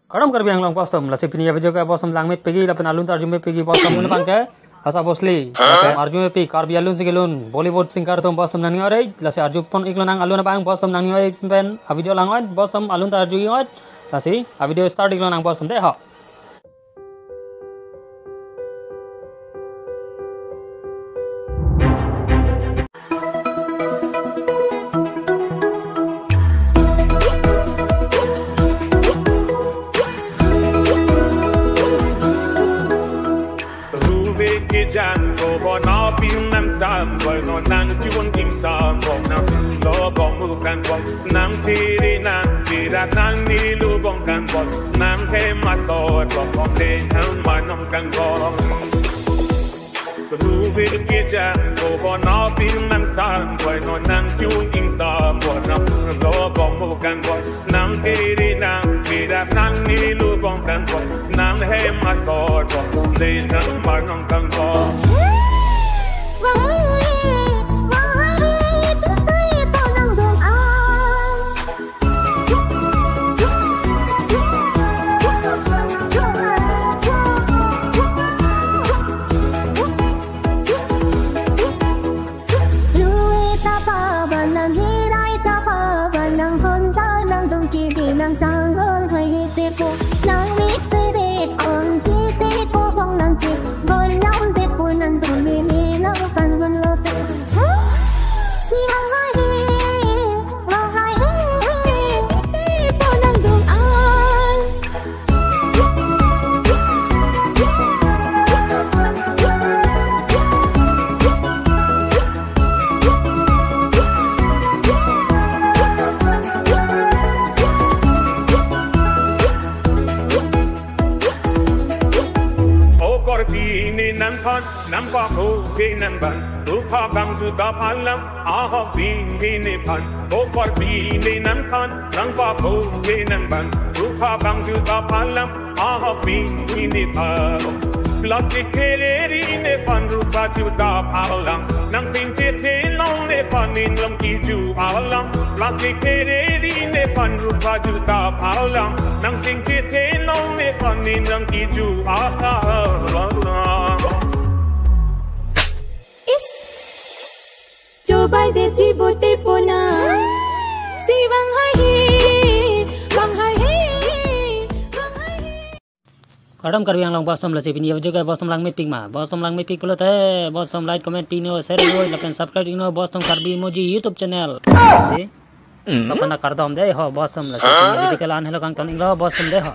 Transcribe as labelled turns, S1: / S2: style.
S1: Kadam Karbi ang lang bostom la sepini video ka bostom lang me pegi la penalun tarjum me pegi bostom mun pangke Asha Bhosle arjum me pegi Karbi alun sigelun Bollywood singer tom bostom nani ore la se arju pon iklo nang alun bang bostom nani oi pen a video lang oi bostom alun tarju oi la si a video start iklo nang bostom de ha
S2: Jan go bo na pin nam sam bo no nang chuan king sam bo na lo bong mu kan bo nang ti ri nang ti ra nang ni lu bong kan bo nang the ma so bo bong le nang ma nom kan bo Ruve ki jan go bo na pin nam sam bo no nang chuan king sam bo na lo bong mu kan bo nang ti ri nang ti ra nang ni lu bong kan bo nang the ma so bo bong le nang ma nom kan bo Nam pa ko ke nan ban tu pa bang tu da palam a ha bin ni pan o par bi ni nan khan nam pa ko ke nan ban tu pa bang tu da palam a ha bin ni pan plastic ke ri ne pan ru pa tu da palam nang sin che te long ne pan ni lam ki ju palam plastic ke ri ne pan ru pa tu da palam nang sin che te long ne pan ni lam ki ju
S3: Coba deh cibote pona, si bang hai,
S1: Kadam Karbi ang lang bostom la sepini video ka bostom lang me pig ma bostom lang me pig pula the bostom like comment pin no share no la pen subscribe no bostom Karbi emoji YouTube channel si sapana kar dom de ho bostom la sepini video ka lan helo kang ton inglo bostom de ho